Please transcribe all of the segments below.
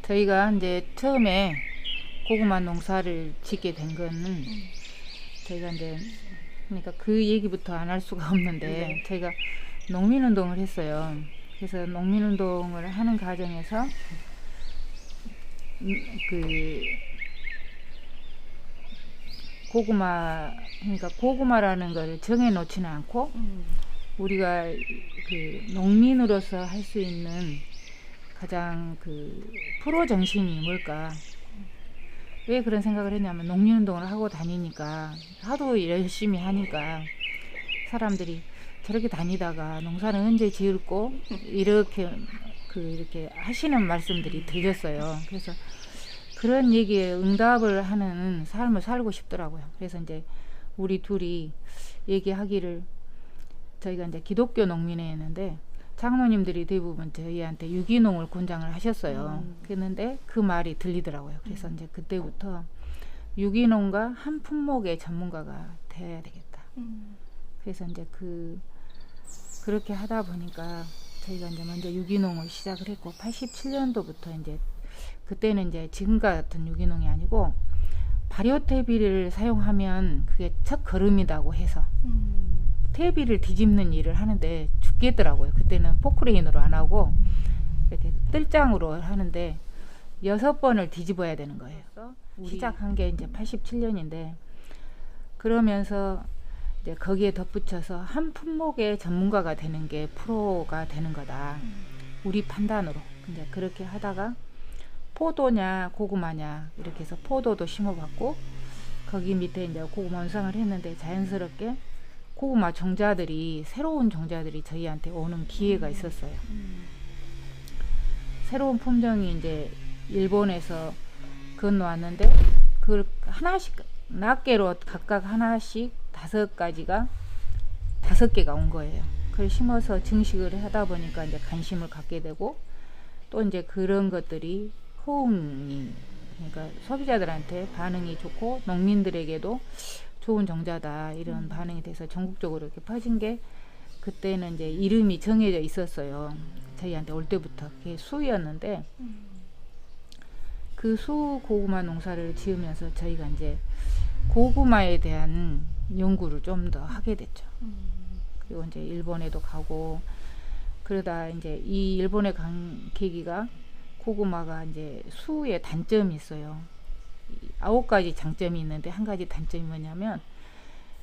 저희가 이제 처음에 고구마 농사를 짓게 된 거는 저희가 이제 그러니까 그 얘기부터 안 할 수가 없는데 저희가 농민운동을 했어요. 그래서 농민운동을 하는 과정에서 그 고구마 그러니까 고구마라는 걸 정해 놓지는 않고 우리가 그 농민으로서 할 수 있는 가장 그 프로 정신이 뭘까? 왜 그런 생각을 했냐면 농민운동을 하고 다니니까 하도 열심히 하니까 사람들이 저렇게 다니다가 농사는 언제 지을고 이렇게 이렇게 하시는 말씀들이 들렸어요. 그래서 그런 얘기에 응답을 하는 삶을 살고 싶더라고요. 그래서 이제 우리 둘이 얘기하기를 저희가 이제 기독교 농민회였는데 장로님들이 대부분 저희한테 유기농을 권장을 하셨어요. 그랬는데 그 말이 들리더라고요. 그래서 이제 그때부터 유기농과 한 품목의 전문가가 되어야 되겠다. 그래서 이제 그렇게 하다 보니까 저희가 이제 먼저 유기농을 시작을 했고 87년도부터 이제 그때는 이제 지금과 같은 유기농이 아니고 발효태비를 사용하면 그게 첫 걸음이라고 해서 퇴비를 뒤집는 일을 하는데 죽겠더라고요. 그때는 포크레인으로 안 하고 이렇게 뜰장으로 하는데 6번을 뒤집어야 되는 거예요. 시작한 게 이제 87년인데 그러면서 이제 거기에 덧붙여서 한 품목의 전문가가 되는 게 프로가 되는 거다. 우리 판단으로. 이제 그렇게 하다가 포도냐 고구마냐 이렇게 해서 포도도 심어봤고 거기 밑에 이제 고구마 원상을 했는데 자연스럽게 고구마 종자들이 새로운 종자들이 저희한테 오는 기회가 있었어요. 새로운 품종이 이제 일본에서 건너왔는데 그걸 하나씩 낱개로 각각 하나씩 5개가 온 거예요. 그걸 심어서 증식을 하다 보니까 이제 관심을 갖게 되고 또 이제 그런 것들이 호응이 그러니까 소비자들한테 반응이 좋고 농민들에게도 좋은 종자다 이런 반응이 돼서 전국적으로 이렇게 퍼진 게 그때는 이제 이름이 정해져 있었어요. 저희한테 올 때부터 그게 수였는데 그 수 고구마 농사를 지으면서 저희가 이제 고구마에 대한 연구를 좀 더 하게 됐죠. 그리고 이제 일본에도 가고 그러다 이제 이 일본에 간 계기가 고구마가 이제 수의 단점이 있어요. 9가지 장점이 있는데 한 가지 단점이 뭐냐면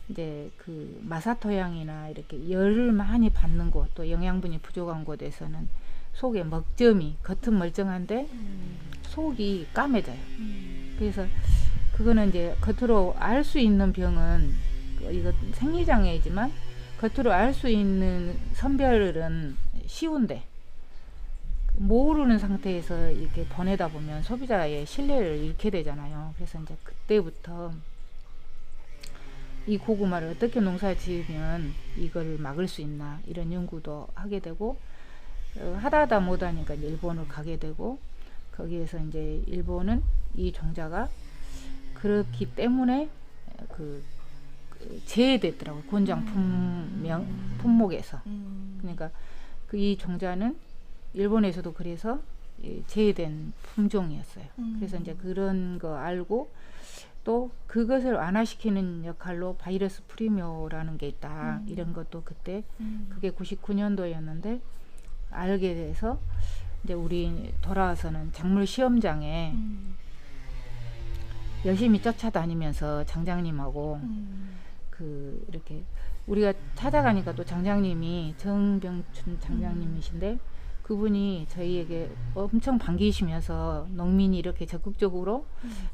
이제 그 마사토양이나 이렇게 열을 많이 받는 곳 또 영양분이 부족한 곳에서는 속에 먹점이 겉은 멀쩡한데 속이 까매져요. 그래서 그거는 이제 겉으로 알 수 있는 병은 이거 생리장애이지만 겉으로 알 수 있는 선별은 쉬운데 모르는 상태에서 이렇게 보내다 보면 소비자의 신뢰를 잃게 되잖아요. 그래서 이제 그때부터 이 고구마를 어떻게 농사 지으면 이걸 막을 수 있나 이런 연구도 하게 되고 하다 못하니까 이제 일본을 가게 되고 거기에서 이제 일본은 이 종자가 그렇기 때문에 제외됐더라고요. 권장 품목에서. 그러니까 이 종자는 일본에서도 그래서 제외된 품종이었어요. 그래서 이제 그런 거 알고 또 그것을 완화시키는 역할로 바이러스 프리묘라는 게 있다. 이런 것도 그때 그게 99년도였는데 알게 돼서 이제 우리 돌아와서는 작물 시험장에 열심히 쫓아다니면서 장장님하고 이렇게 우리가 찾아가니까 또 장장님이 정병춘 장장님이신데 그분이 저희에게 엄청 반기시면서 농민이 이렇게 적극적으로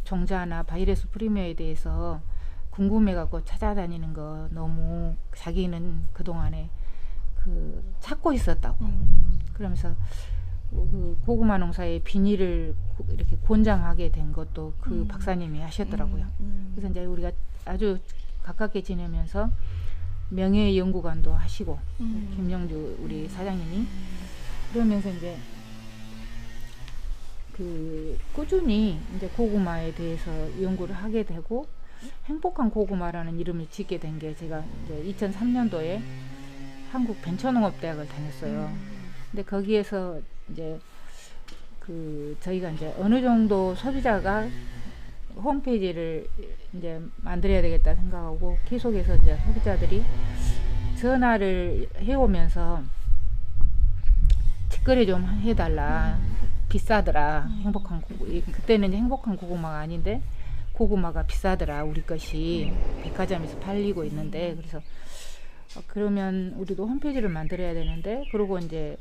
종자나 바이러스 프리미어에 대해서 궁금해갖고 찾아다니는 거 너무 자기는 그동안에 찾고 있었다고. 그러면서 그 고구마 농사의 비닐을 이렇게 권장하게 된 것도 그 박사님이 하셨더라고요. 그래서 이제 우리가 아주 가깝게 지내면서 명예연구관도 하시고 김영주 우리 사장님이 그러면서 이제 꾸준히 이제 고구마에 대해서 연구를 하게 되고 행복한 고구마라는 이름을 짓게 된 게 제가 이제 2003년도에 한국 벤처농업대학을 다녔어요. 근데 거기에서 이제 저희가 이제 어느 정도 소비자가 홈페이지를 이제 만들어야 되겠다 생각하고 계속해서 이제 소비자들이 전화를 해오면서 직거래 좀 해달라. 비싸더라. 행복한 그때는 이제 행복한 고구마가 아닌데 고구마가 비싸더라. 우리 것이 백화점에서 팔리고 있는데 그래서 그러면 우리도 홈페이지를 만들어야 되는데 그러고 이제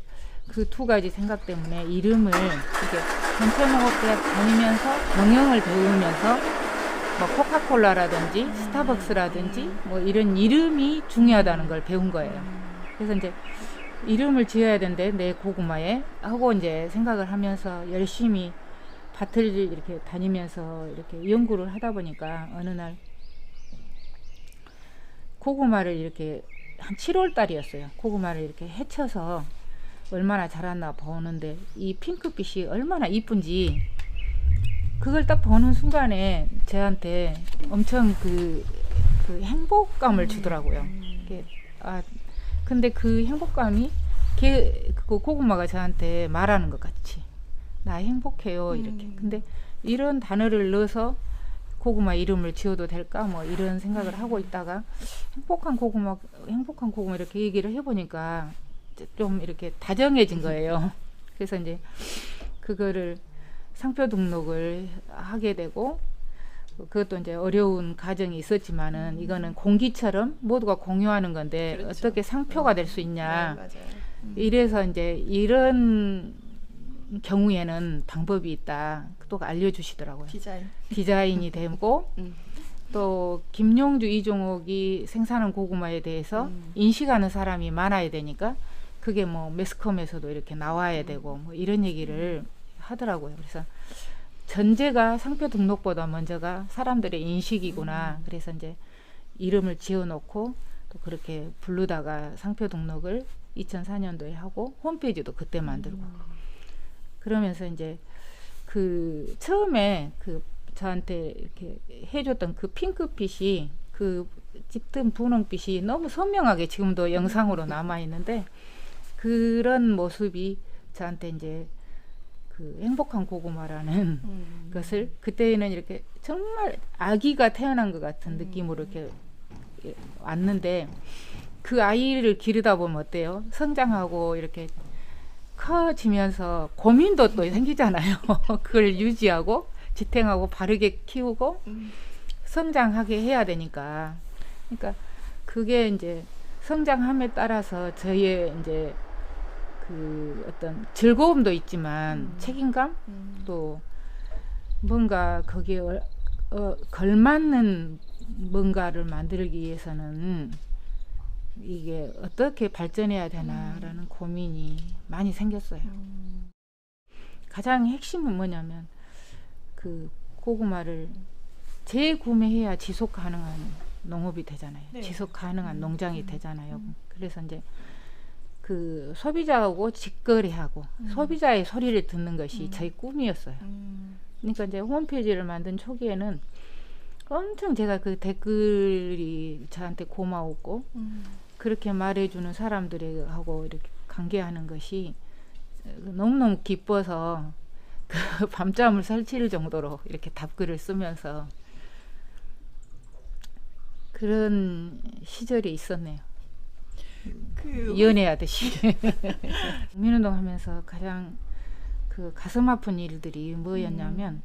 그 두 가지 생각 때문에 이름을 이렇게 전체 농업대학 다니면서 경영을 배우면서 뭐 코카콜라라든지 스타벅스라든지 뭐 이런 이름이 중요하다는 걸 배운 거예요. 그래서 이제 이름을 지어야 되는데 내 고구마에 하고 이제 생각을 하면서 열심히 밭을 이렇게 다니면서 이렇게 연구를 하다 보니까 어느 날 고구마를 이렇게 한 7월 달이었어요. 고구마를 이렇게 헤쳐서 얼마나 자랐나 보는데 이 핑크빛이 얼마나 이쁜지 그걸 딱 보는 순간에 저한테 엄청 그 행복감을 주더라고요. 근데 그 행복감이 그 고구마가 저한테 말하는 것 같이 나 행복해요 이렇게. 근데 이런 단어를 넣어서 고구마 이름을 지어도 될까 뭐 이런 생각을 하고 있다가 행복한 고구마 이렇게 얘기를 해보니까 좀 이렇게 다정해진 거예요. 그래서 이제 그거를 상표 등록을 하게 되고 그것도 이제 어려운 과정이 있었지만은 이거는 공기처럼 모두가 공유하는 건데 그렇죠. 어떻게 상표가 될 수 있냐. 네, 맞아요. 이래서 이제 이런 경우에는 방법이 있다. 또 알려주시더라고요. 디자인이 되고 또 김용주, 이종옥이 생산한 고구마에 대해서 인식하는 사람이 많아야 되니까 그게 뭐 매스컴에서도 이렇게 나와야 되고 뭐 이런 얘기를 하더라고요. 그래서 전제가 상표 등록보다 먼저가 사람들의 인식이구나. 그래서 이제 이름을 지어놓고 또 그렇게 부르다가 상표 등록을 2004년도에 하고 홈페이지도 그때 만들고 그러면서 이제 그 처음에 그 저한테 이렇게 해줬던 그 핑크빛이 그 짙은 분홍빛이 너무 선명하게 지금도 영상으로 남아 있는데 그런 모습이 저한테 이제 그 행복한 고구마라는 것을 그때는 이렇게 정말 아기가 태어난 것 같은 느낌으로 이렇게 왔는데 그 아이를 기르다 보면 어때요? 성장하고 이렇게 커지면서 고민도 또 생기잖아요. 그걸 유지하고 지탱하고 바르게 키우고 성장하게 해야 되니까. 그러니까 그게 이제 성장함에 따라서 저희의 이제 그 어떤 즐거움도 있지만 책임감 또 뭔가 거기에 걸맞는 뭔가를 만들기 위해서는 이게 어떻게 발전해야 되나라는 고민이 많이 생겼어요. 가장 핵심은 뭐냐면 그 고구마를 재구매해야 지속 가능한 농업이 되잖아요. 네. 지속 가능한 농장이 되잖아요. 그래서 이제 그 소비자하고 직거래하고 소비자의 소리를 듣는 것이 저희 꿈이었어요. 그러니까 이제 홈페이지를 만든 초기에는 엄청 제가 그 댓글이 저한테 고마웠고 그렇게 말해주는 사람들하고 이렇게 관계하는 것이 너무너무 기뻐서 그 밤잠을 설칠 정도로 이렇게 답글을 쓰면서 그런 시절이 있었네요. 연애하듯이. 국민운동 하면서 가장 그 가슴 아픈 일들이 뭐였냐면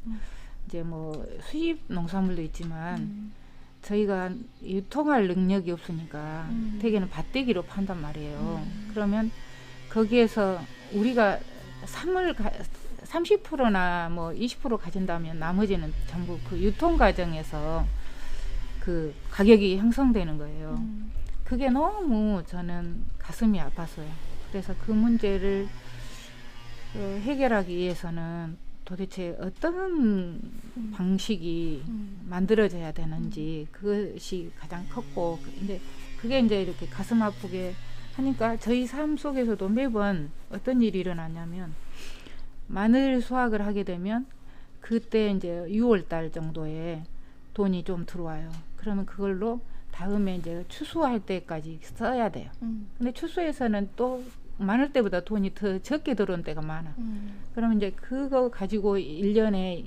이제 뭐 수입 농산물도 있지만 저희가 유통할 능력이 없으니까 대개는 밭대기로 판단 말이에요. 그러면 거기에서 우리가 30%나 뭐 20% 가진다면 나머지는 전부 그 유통 과정에서 그 가격이 형성되는 거예요. 그게 너무 저는 가슴이 아팠어요. 그래서 그 문제를 해결하기 위해서는 도대체 어떤 방식이 만들어져야 되는지 그것이 가장 컸고 근데 그게 이제 이렇게 가슴 아프게 하니까 저희 삶 속에서도 매번 어떤 일이 일어나냐면 마늘 수확을 하게 되면 그때 이제 6월 달 정도에 돈이 좀 들어와요. 그러면 그걸로 다음에 이제 추수할 때까지 써야 돼요. 근데 추수에서는 또 많을 때보다 돈이 더 적게 들어온 때가 많아. 그러면 이제 그거 가지고 1년에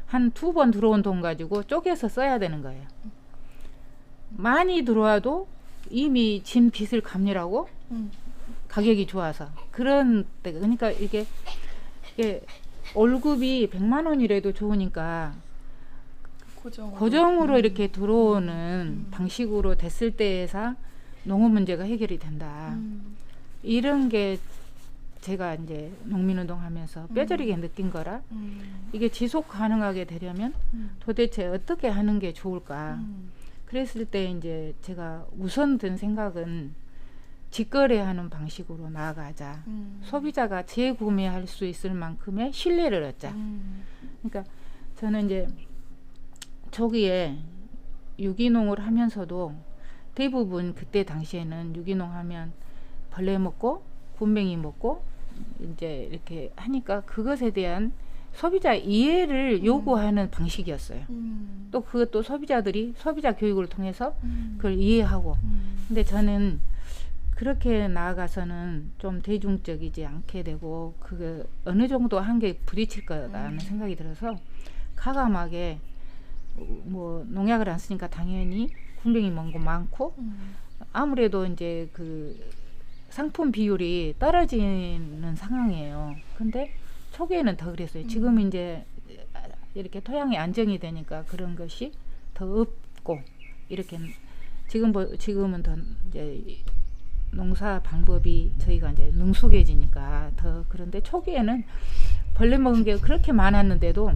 한 2번 들어온 돈 가지고 쪼개서 써야 되는 거예요. 많이 들어와도 이미 진 빚을 갚느라고 가격이 좋아서 그런 때가, 그러니까 이게 월급이 100만 원이라도 좋으니까 고정으로 이렇게 들어오는 방식으로 됐을 때에서 농업 문제가 해결이 된다. 이런 게 제가 이제 농민운동 하면서 뼈저리게 느낀 거라, 이게 지속 가능하게 되려면 도대체 어떻게 하는 게 좋을까. 그랬을 때 이제 제가 우선 든 생각은 직거래하는 방식으로 나아가자. 소비자가 재구매할 수 있을 만큼의 신뢰를 얻자. 그러니까 저는 이제 초기에 유기농을 하면서도 대부분 그때 당시에는 유기농 하면 벌레 먹고 군뱅이 먹고 이제 이렇게 하니까 그것에 대한 소비자 이해를 요구하는 방식이었어요. 또 그것도 소비자들이 소비자 교육을 통해서 그걸 이해하고. 근데 저는 그렇게 나아가서는 좀 대중적이지 않게 되고 그게 어느 정도 한계에 부딪힐 거라는 생각이 들어서 과감하게 뭐 농약을 안 쓰니까 당연히 군뱅이 먹는 거 많고 아무래도 이제 그 상품 비율이 떨어지는 상황이에요. 근데 초기에는 더 그랬어요. 지금 이제 이렇게 토양이 안정이 되니까 그런 것이 더 없고 이렇게 지금은 더 이제 농사 방법이 저희가 이제 능숙해지니까 더. 그런데 초기에는 벌레 먹은 게 그렇게 많았는데도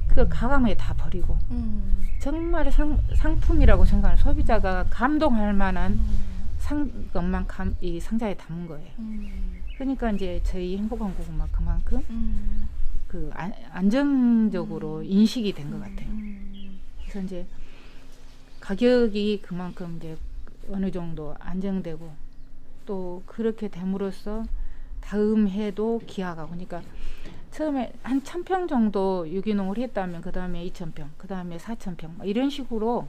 그걸 과감하게 다 버리고 정말 상품이라고 생각하는 소비자가 감동할 만한 것만 이 상자에 담은 거예요. 그러니까 이제 저희 행복한 고구마 그만큼 그 안정적으로 인식이 된 것 같아요. 그래서 이제 가격이 그만큼 이제 어느 정도 안정되고 또 그렇게 됨으로써 다음 해도 기아가, 그러니까 처음에 한 1000평 정도 유기농을 했다면 그 다음에 2000평, 그 다음에 4000평 이런 식으로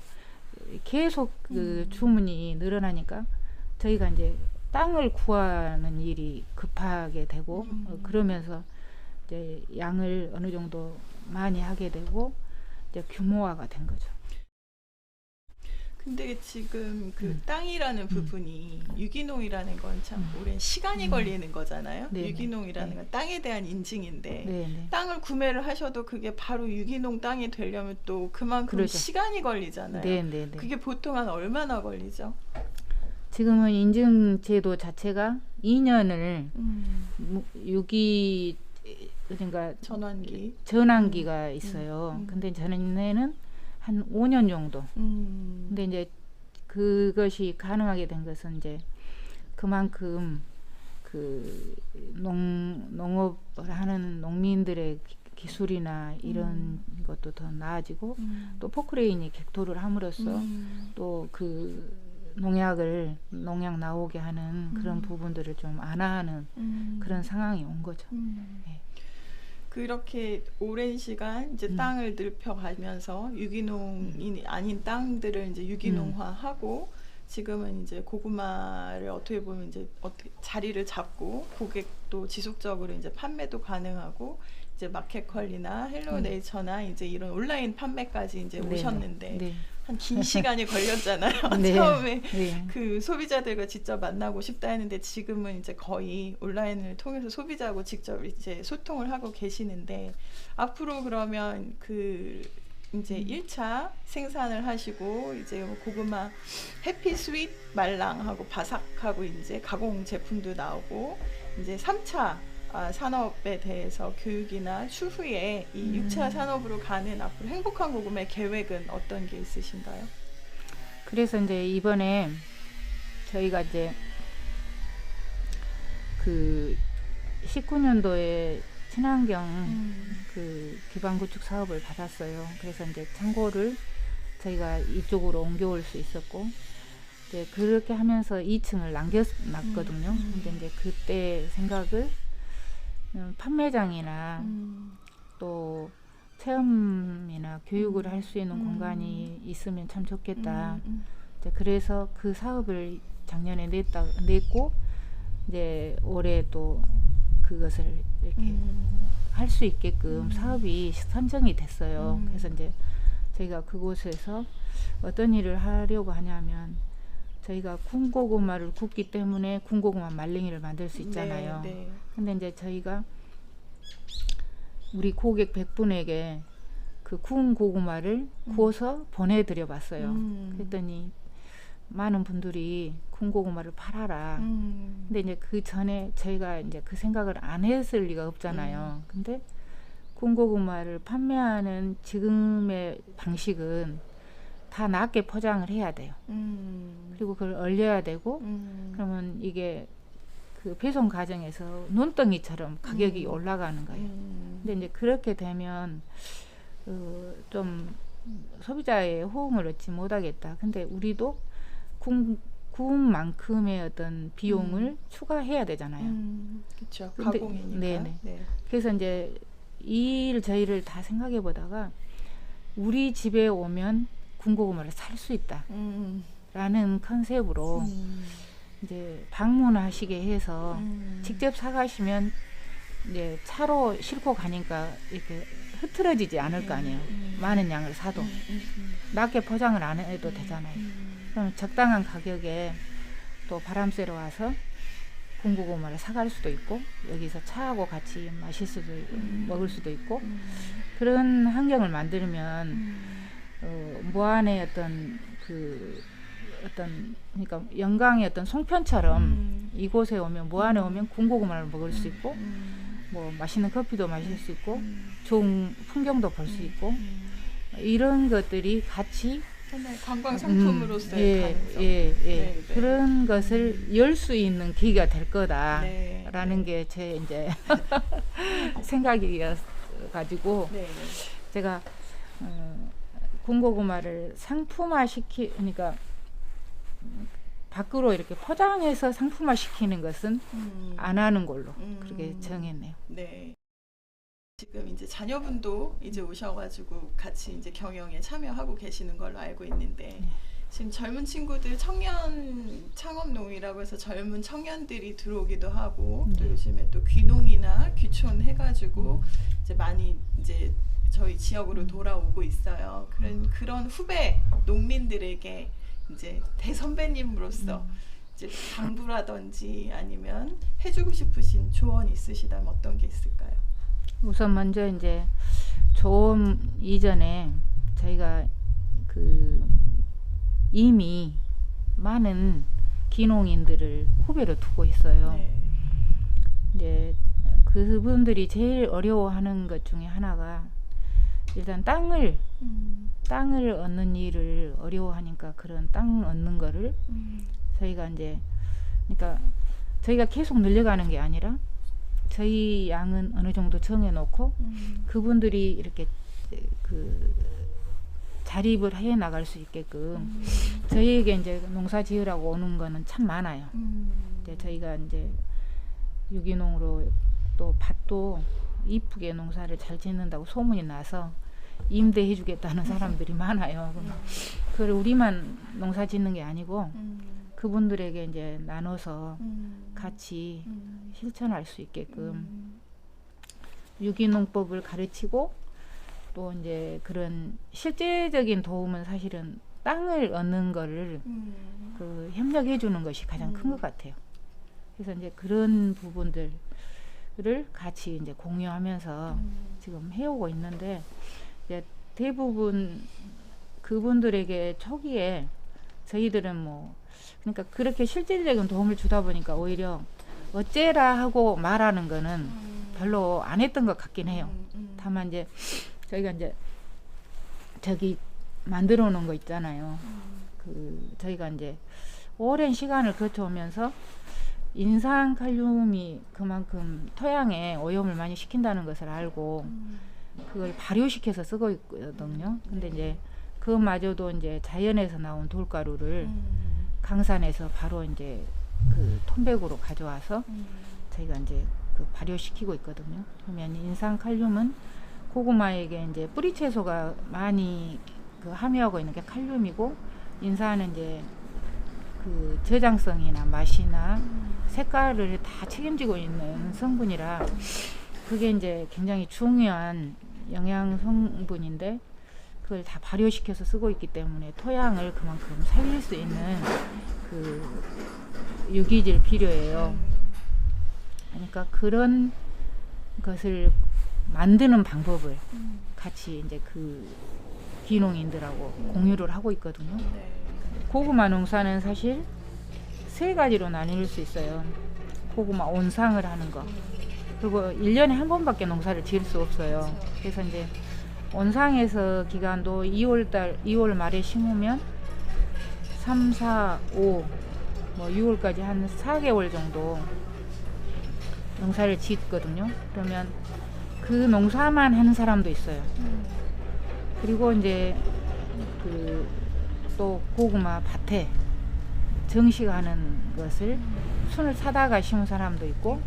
계속 그 주문이 늘어나니까 저희가 이제 땅을 구하는 일이 급하게 되고 그러면서 이제 양을 어느 정도 많이 하게 되고 이제 규모화가 된 거죠. 근데 지금 그 땅이라는 부분이 유기농이라는 건 참 오랜 시간이 걸리는 거잖아요. 네네. 유기농이라는 건 땅에 대한 인증인데 네네. 땅을 구매를 하셔도 그게 바로 유기농 땅이 되려면 또 그만큼 그러죠. 시간이 걸리잖아요. 네네네. 그게 보통 한 얼마나 걸리죠? 지금은 인증 제도 자체가 2년을 유기 그러니까 전환기가 있어요. 근데 전에는 한 5년 정도. 근데 이제 그것이 가능하게 된 것은 이제 그만큼 그 농업을 하는 농민들의 기술이나 이런 것도 더 나아지고 또 포크레인이 객토를 함으로써 또 그 농약 나오게 하는 그런 부분들을 좀 완화하는 그런 상황이 온 거죠. 네. 그렇게 오랜 시간 이제 땅을 넓혀가면서 유기농이 아닌 땅들을 이제 유기농화하고 지금은 이제 고구마를 어떻게 보면 이제 자리를 잡고 고객도 지속적으로 이제 판매도 가능하고 이제 마켓컬리나 헬로네이처나 이제 이런 온라인 판매까지 이제 오셨는데 네. 한 긴 시간이 걸렸잖아요. 네. 처음에 네. 그 소비자들과 직접 만나고 싶다 했는데 지금은 이제 거의 온라인을 통해서 소비자하고 직접 이제 소통을 하고 계시는데 앞으로 그러면 그 이제 1차 생산을 하시고 이제 고구마 해피 스윗 말랑하고 바삭하고 이제 가공 제품도 나오고 이제 3차 산업에 대해서 교육이나 추후에 이 6차 산업으로 가는 앞으로 행복한 고구마의 계획은 어떤 게 있으신가요? 그래서 이제 이번에 저희가 이제 그 19년도에 친환경 그 기반 구축 사업을 받았어요. 그래서 이제 창고를 저희가 이쪽으로 옮겨올 수 있었고 이제 그렇게 하면서 2층을 남겨놨거든요. 근데 이제 그때 생각을 판매장이나 또 체험이나 교육을 할 수 있는 공간이 있으면 참 좋겠다. 이제 그래서 그 사업을 작년에 냈고 이제 올해 또 그것을 이렇게 할 수 있게끔 사업이 선정이 됐어요. 그래서 이제 저희가 그곳에서 어떤 일을 하려고 하냐면 저희가 군고구마를 굽기 때문에 군고구마 말랭이를 만들 수 있잖아요. 네, 네. 근데 이제 저희가 우리 고객 100분에게 그 구운 고구마를 구워서 보내드려 봤어요. 그랬더니 많은 분들이 군고구마를 팔아라. 근데 이제 그 전에 저희가 이제 그 생각을 안 했을 리가 없잖아요. 근데 군고구마를 판매하는 지금의 방식은 다 낮게 포장을 해야 돼요. 그리고 그걸 얼려야 되고, 그러면 이게 그 배송 과정에서 눈덩이처럼 가격이 올라가는 거예요. 근데 이제 그렇게 되면 좀 소비자의 호응을 얻지 못하겠다. 근데 우리도 구운 만큼의 어떤 비용을 추가해야 되잖아요. 그렇죠. 근데- 가공이니까. 네네. 네. 그래서 이제 저희를 다 생각해 보다가 우리 집에 오면 군고구마를 살 수 있다 라는 컨셉으로 이제 방문하시게 해서 직접 사가시면 이제 차로 싣고 가니까 이렇게 흐트러지지 않을 거 아니에요. 많은 양을 사도 낮게 포장을 안 해도 되잖아요. 그럼 적당한 가격에 또 바람 쐬러 와서 군고구마를 사갈 수도 있고 여기서 차하고 같이 마실 수도 먹을 수도 있고 그런 환경을 만들면 무안의 그러니까 영광의 어떤 송편처럼 이곳에 오면 무안에 오면 군고구마를 먹을 수 있고 뭐 맛있는 커피도 마실 수 있고 좋은 풍경도 볼 수 있고 이런 것들이 같이 하나의 관광 상품으로서의 예, 가능성. 예, 예. 네, 네. 그런 것을 열 수 있는 계기가 될 거다라는 네, 게 제 이제 생각이어가지고 네. 제가 군고구마를 그러니까 밖으로 이렇게 포장해서 상품화 시키는 것은 안 하는 걸로 그렇게 정했네요. 네. 지금 이제 자녀분도 이제 오셔가지고 같이 이제 경영에 참여하고 계시는 걸로 알고 있는데 지금 젊은 친구들 청년 창업농이라고 해서 젊은 청년들이 들어오기도 하고 또 요즘에 또 귀농이나 귀촌 해가지고 이제 많이 이제 저희 지역으로 돌아오고 있어요. 그런 후배 농민들에게 이제 대선배님으로서 이제 당부라든지 아니면 해주고 싶으신 조언이 있으시다면 어떤 게 있을까요? 우선 먼저 이제 조음 이전에 저희가 이미 많은 귀농인들을 후배로 두고 있어요. 네. 이제 그분들이 제일 어려워하는 것 중에 하나가 일단 땅을 얻는 일을 어려워하니까 그런 땅 얻는 거를 저희가 이제 그러니까 저희가 계속 늘려가는 게 아니라 저희 양은 어느 정도 정해놓고 그분들이 이렇게 자립을 해 나갈 수 있게끔 저희에게 이제 농사 지으라고 오는 거는 참 많아요. 이제 저희가 이제 유기농으로 또 밭도 이쁘게 농사를 잘 짓는다고 소문이 나서 임대해 주겠다는 사람들이 많아요. 그걸 우리만 농사 짓는 게 아니고 그분들에게 이제 나눠서 같이 실천할 수 있게끔 유기농법을 가르치고 또 이제 그런 실제적인 도움은 사실은 땅을 얻는 거를 협력해 주는 것이 가장 큰 것 같아요. 그래서 이제 그런 부분들을 같이 이제 공유하면서 지금 해오고 있는데 이제 대부분 그분들에게 초기에 저희들은 뭐 그러니까 그렇게 실질적인 도움을 주다 보니까 오히려 어째라 하고 말하는 거는 별로 안 했던 것 같긴 해요. 다만 이제 저희가 이제 저기 만들어 놓은 거 있잖아요. 저희가 이제 오랜 시간을 거쳐오면서 인산칼륨이 그만큼 토양에 오염을 많이 시킨다는 것을 알고 그걸 발효시켜서 쓰고 있거든요. 근데 이제 그마저도 이제 자연에서 나온 돌가루를 강산에서 바로 이제 그 톤백으로 가져와서 저희가 이제 그 발효시키고 있거든요. 그러면 인산칼륨은 고구마에게 이제 뿌리 채소가 많이 함유하고 있는 게 칼륨이고 인산은 이제 그 저장성이나 맛이나 색깔을 다 책임지고 있는 성분이라 그게 이제 굉장히 중요한 영양 성분인데 그걸 다 발효시켜서 쓰고 있기 때문에 토양을 그만큼 살릴 수 있는 그 유기질 필요해요. 그러니까 그런 것을 만드는 방법을 같이 이제 그 귀농인들하고 공유를 하고 있거든요. 네. 고구마 농사는 사실 세 가지로 나뉠 수 있어요. 고구마 온상을 하는 거. 그리고 1년에 한 번밖에 농사를 지을 수 없어요. 그래서 이제 온상에서 기간도 2월 말에 심으면 3, 4, 5, 뭐 6월까지 한 4개월 정도 농사를 짓거든요. 그러면 그 농사만 하는 사람도 있어요. 그리고 이제 그 또 고구마 밭에 정식하는 것을 순을 사다가 심은 사람도 있고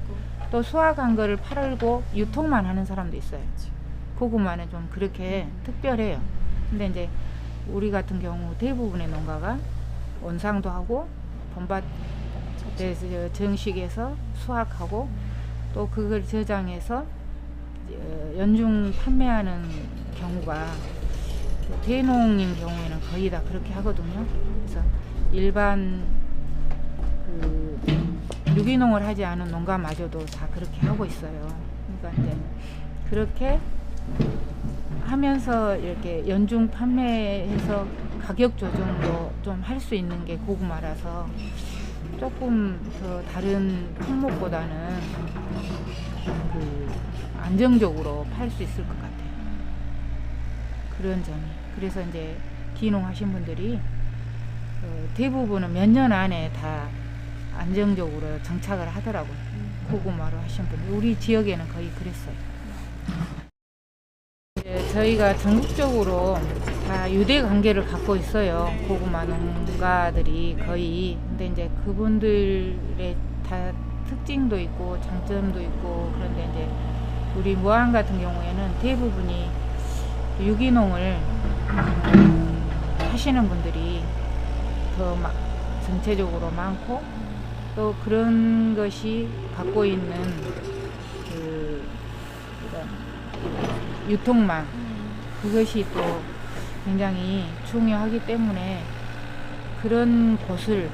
또 수확한 거를 팔고 유통만 하는 사람도 있어요. 고구마는 좀 그렇게 특별해요. 근데 이제 우리 같은 경우 대부분의 농가가 온상도 하고 봄밭에서 정식해서 수확하고 또 그걸 저장해서 연중 판매하는 경우가 대농인 경우에는 거의 다 그렇게 하거든요. 그래서 일반 그 유기농을 하지 않은 농가마저도 다 그렇게 하고 있어요. 그러니까 이제 그렇게 하면서 이렇게 연중 판매해서 가격 조정도 좀 할 수 있는 게 고구마라서 조금 더 다른 품목보다는 그 안정적으로 팔 수 있을 것 같아요. 그런 점이. 그래서 이제 귀농하신 분들이 대부분은 몇 년 안에 다 안정적으로 정착을 하더라고요. 고구마로 하신 분들. 우리 지역에는 거의 그랬어요. 저희가 전국적으로 다 유대 관계를 갖고 있어요. 고구마 농가들이 거의. 근데 이제 그분들의 다 특징도 있고 장점도 있고 그런데 이제 우리 무안 같은 경우에는 대부분이 유기농을 하시는 분들이 더 전체적으로 많고 또 그런 것이 갖고 있는 그 이런 유통망 그것이 또 굉장히 중요하기 때문에 그런 곳을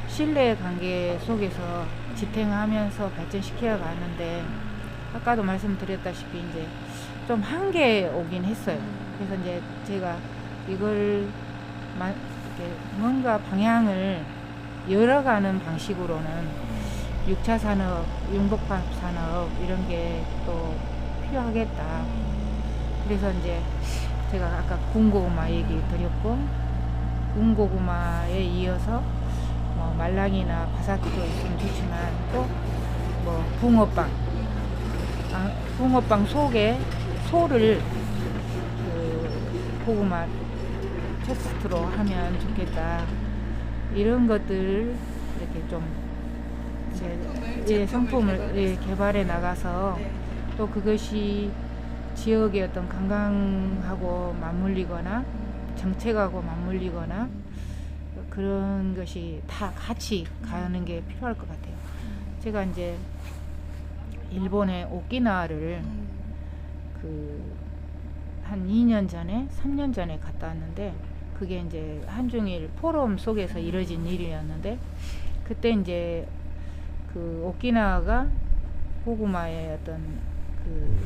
신뢰 관계 속에서 지탱하면서 발전시켜 가는데 아까도 말씀드렸다시피 이제 좀 한계에 오긴 했어요. 그래서 이제 제가 이걸 이렇게 뭔가 방향을 열어가는 방식으로는 6차 산업, 융복합 산업 이런 게 또 필요하겠다. 그래서 이제 제가 아까 군고구마 얘기 드렸고 군고구마에 이어서 뭐 말랑이나 바삭도 있으면 좋지만 또 뭐 붕어빵 속에 소를 그 고구마 토스트로 하면 좋겠다. 이런 것들 이렇게 좀 상품을 개발해 나가서 네. 또 그것이 지역의 어떤 관광하고 맞물리거나 정책하고 맞물리거나 그런 것이 다 같이 가는 게 필요할 것 같아요. 제가 이제 일본의 오키나와를 한 2년 전에 3년 전에 갔다 왔는데 그게 이제 한중일 포럼 속에서 이뤄진 일이었는데 그때 이제 그 오키나와가 고구마의 어떤 그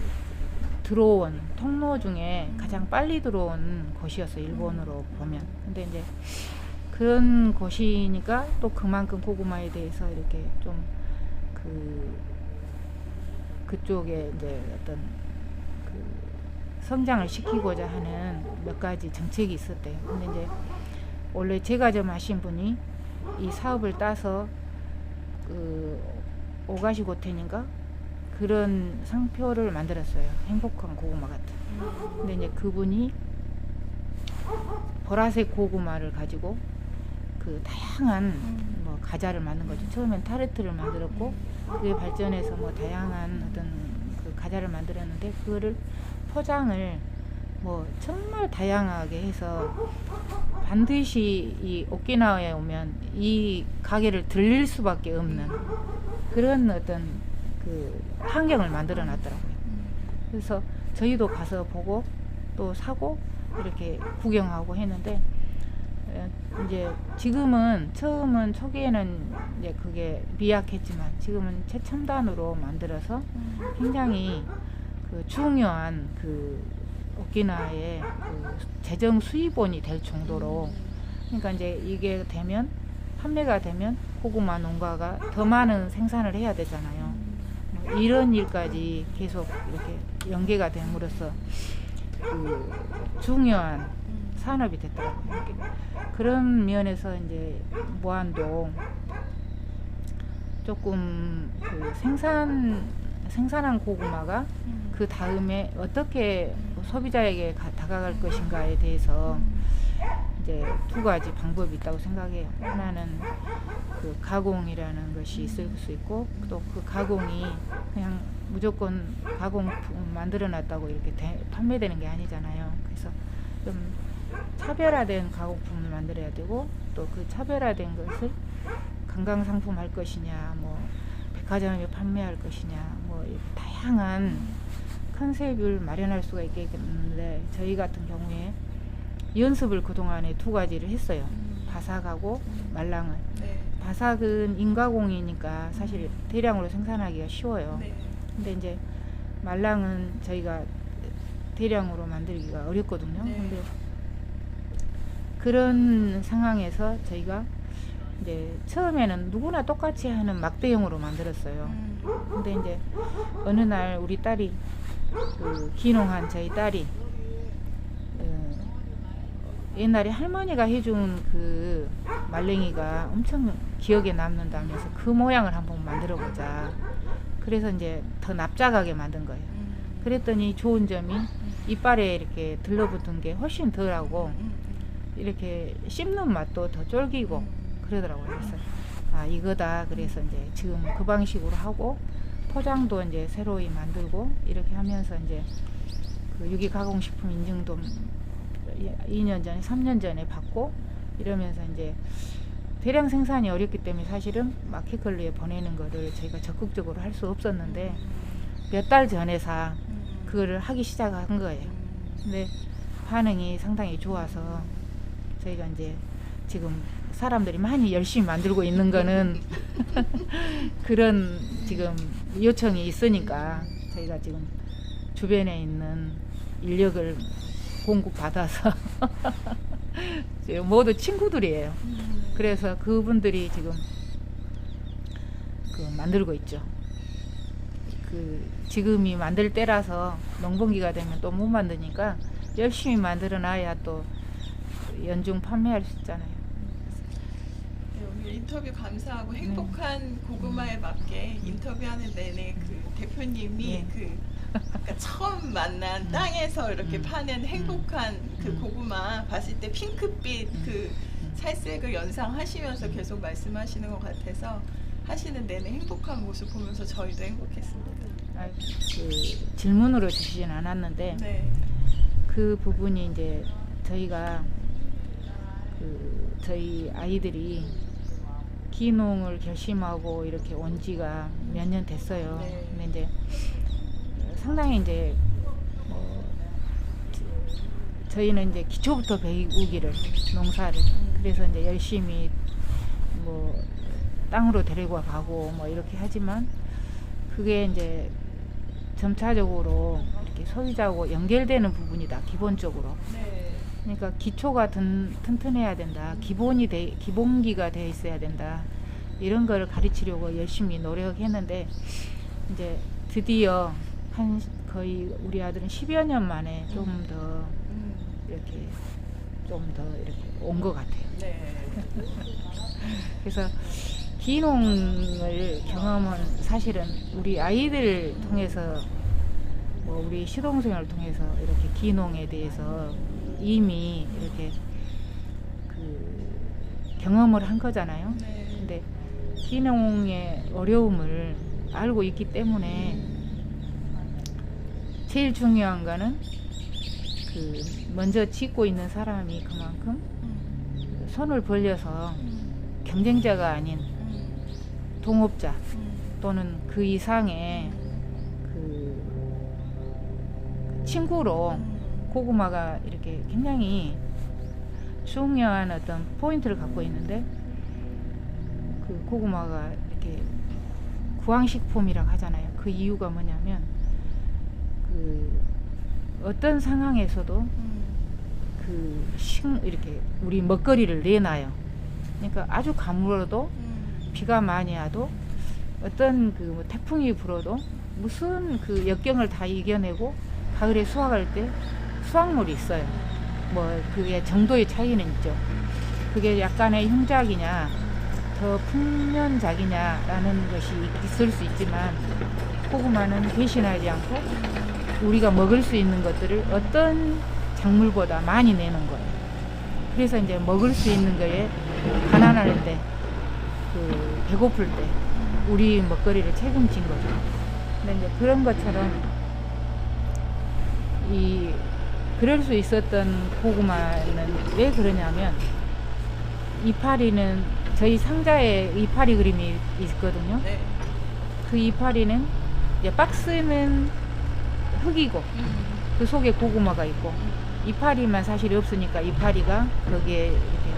들어온 통로 중에 가장 빨리 들어온 곳이었어요. 일본으로 보면. 근데 이제 그런 곳이니까 또 그만큼 고구마에 대해서 이렇게 좀 그쪽에 이제 어떤 그 성장을 시키고자 하는 몇 가지 정책이 있었대요. 근데 이제 원래 제가 좀 아신 분이 이 사업을 따서 그 오가시고텐인가 그런 상표를 만들었어요. 행복한 고구마 같은. 근데 이제 그분이 보라색 고구마를 가지고 그 다양한 뭐 과자를 만든 거죠. 처음엔 타르트를 만들었고 그게 발전해서 뭐 다양한 어떤 그 과자를 만들었는데 그거를 포장을 뭐 정말 다양하게 해서 반드시 이 오키나와에 오면 이 가게를 들릴 수밖에 없는 그런 어떤 그 환경을 만들어 놨더라고요. 그래서 저희도 가서 보고 또 사고 이렇게 구경하고 했는데, 이제 지금은 처음은 초기에는 이제 그게 미약했지만 지금은 최첨단으로 만들어서 굉장히 그 중요한 그 오키나와의 그 재정 수입원이 될 정도로, 그러니까 이제 이게 되면 판매가 되면 고구마 농가가 더 많은 생산을 해야 되잖아요. 뭐 이런 일까지 계속 이렇게 연계가 됨으로써 그 중요한 산업이 됐더라고요. 그런 면에서 이제 무안동 조금 그 생산한 고구마가 그 다음에 어떻게 소비자에게 다가갈 것인가에 대해서 이제 두 가지 방법이 있다고 생각해요. 하나는 그 가공이라는 것이 있을 수 있고, 또 그 가공이 그냥 무조건 가공품 만들어 놨다고 이렇게 판매되는 게 아니잖아요. 그래서 좀 차별화된 가공품을 만들어야 되고, 또 그 차별화된 것을 관광 상품 할 것이냐, 뭐 백화점에 판매할 것이냐, 뭐 다양한 컨셉을 마련할 수가 있겠는데, 저희 같은 경우에 연습을 그동안에 두 가지를 했어요. 바삭하고 말랑은. 네. 바삭은 인가공이니까 사실 대량으로 생산하기가 쉬워요. 네. 근데 이제 말랑은 저희가 대량으로 만들기가 어렵거든요. 네. 근데 그런 상황에서 저희가 이제 처음에는 누구나 똑같이 하는 막대형으로 만들었어요. 근데 이제 어느 날 우리 딸이, 그 귀농한 저희 딸이 옛날에 할머니가 해준 그 말랭이가 엄청 기억에 남는다면서 그 모양을 한번 만들어 보자. 그래서 이제 더 납작하게 만든 거예요. 그랬더니 좋은 점이 이빨에 이렇게 들러붙은 게 훨씬 덜하고 이렇게 씹는 맛도 더 쫄기고 그러더라고요. 그래서 아, 이거다. 그래서 이제 지금 그 방식으로 하고, 포장도 이제 새로이 만들고 이렇게 하면서 이제 그 유기가공식품 인증도 2년 전에 3년 전에 받고 이러면서 이제 대량 생산이 어렵기 때문에 사실은 마켓컬리에 보내는 거를 저희가 적극적으로 할 수 없었는데, 몇 달 전에서 그거를 하기 시작한 거예요. 근데 반응이 상당히 좋아서 저희가 이제 지금 사람들이 많이 열심히 만들고 있는 거는 그런 지금 요청이 있으니까 저희가 지금 주변에 있는 인력을 공급받아서 모두 친구들이에요. 그래서 그분들이 지금 그 만들고 있죠. 그 지금이 만들 때라서 농번기가 되면 또 못 만드니까 열심히 만들어 놔야 또 연중 판매할 수 있잖아요. 네, 오늘 인터뷰 감사하고 행복한 고구마에 맞게 인터뷰하는 내내 그 대표님이 그러니까 처음 만난 땅에서 이렇게 파는 행복한 그 고구마 봤을 때 핑크빛 그 살색을 연상하시면서 계속 말씀하시는 것 같아서 하시는 내내 행복한 모습 보면서 저희도 행복했습니다. 아, 그 질문으로 주시진 않았는데 네. 그 부분이 이제 저희가 그 저희 아이들이 귀농을 결심하고 이렇게 온 지가 몇 년 됐어요. 네. 근데 이제 상당히 이제 저희는 이제 기초부터 배우기를, 농사를 그래서 이제 열심히 뭐 땅으로 데리고 가고 뭐 이렇게 하지만 그게 이제 점차적으로 이렇게 소비자하고 연결되는 부분이다, 기본적으로. 네. 그러니까 기초가 튼튼해야 된다, 기본기가 돼 있어야 된다, 이런 거를 가르치려고 열심히 노력했는데 이제 드디어 한 거의 우리 아들은 10여 년 만에 좀 더 이렇게 온 것 같아요. 네. 그래서 귀농을 경험은 사실은 우리 아이들 통해서, 뭐 우리 시동생을 통해서 이렇게 귀농에 대해서 이미 이렇게 그 경험을 한 거잖아요. 네. 근데 귀농의 어려움을 알고 있기 때문에 제일 중요한 거는 그 먼저 짓고 있는 사람이 그만큼 손을 벌려서 경쟁자가 아닌 동업자 또는 그 이상의 그 친구로 고구마가 이렇게 굉장히 중요한 어떤 포인트를 갖고 있는데, 그 고구마가 이렇게 구황식품이라고 하잖아요. 그 이유가 뭐냐면 그 어떤 상황에서도 이렇게 우리 먹거리를 내놔요. 그러니까 아주 가물어도 비가 많이 와도 어떤 그 뭐 태풍이 불어도 무슨 그 역경을 다 이겨내고 가을에 수확할 때 수확물이 있어요. 뭐 그게 정도의 차이는 있죠. 그게 약간의 흉작이냐 더 풍년작이냐라는 것이 있을 수 있지만, 고구마는 배신하지 않고 우리가 먹을 수 있는 것들을 어떤 작물보다 많이 내는 거예요. 그래서 이제 먹을 수 있는 거에 가난할 때, 그 배고플 때 우리 먹거리를 책임진 거죠. 근데 이제 그런 것처럼 그럴 수 있었던 고구마는 왜 그러냐면, 이파리는 저희 상자에 이파리 그림이 있거든요. 네. 그 이파리는 이제 박스는 흙이고 그 속에 고구마가 있고, 이파리만 사실 없으니까 이파리가 거기에 이렇게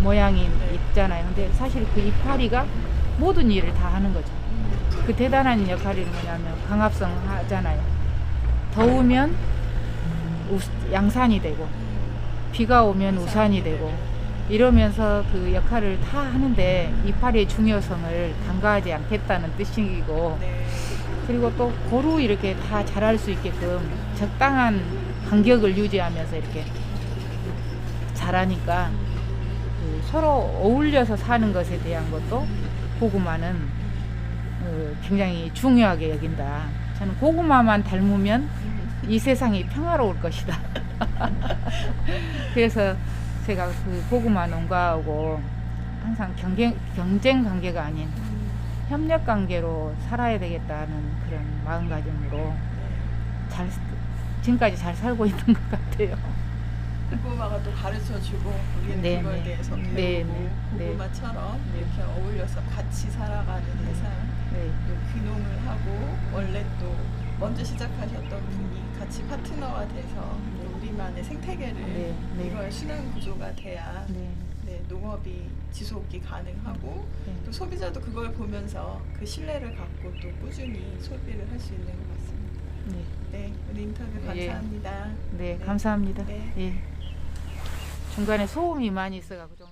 모양이 있잖아요. 근데 사실 그 이파리가 모든 일을 다 하는 거죠. 그 대단한 역할이 뭐냐면 강압성 하잖아요. 더우면 양산이 되고 비가 오면 우산이 되고 이러면서 그 역할을 다 하는데, 이파리의 중요성을 간과하지 않겠다는 뜻이고, 네. 그리고 또 고루 이렇게 다 자랄 수 있게끔 적당한 간격을 유지하면서 이렇게 자라니까 그 서로 어울려서 사는 것에 대한 것도 고구마는 굉장히 중요하게 여긴다. 저는 고구마만 닮으면 이 세상이 평화로울 것이다. 그래서 제가 그 고구마 농가하고 항상 경쟁 관계가 아닌 협력 관계로 살아야 되겠다는 그런 마음가짐으로 지금까지 잘 살고 있는 것 같아요. 고구마가 또 가르쳐주고 우리는 네, 그거에 네. 대해서 배우고, 네, 네, 네. 고구마처럼 네. 이렇게 어울려서 같이 살아가는 세상, 네. 또 귀농을 하고 원래 또 먼저 시작하셨던 분이 같이 파트너가 돼서 우리만의 생태계를 네, 네. 이걸 순환 구조가 돼야 네. 네, 농업이 지속이 가능하고 네. 또 소비자도 그걸 보면서 그 신뢰를 갖고 또 꾸준히 소비를 할 수 있는 것 같습니다. 네. 네, 오늘 인터뷰 예. 감사합니다. 네, 감사합니다. 네. 예. 중간에 소음이 많이 있어가지고 좀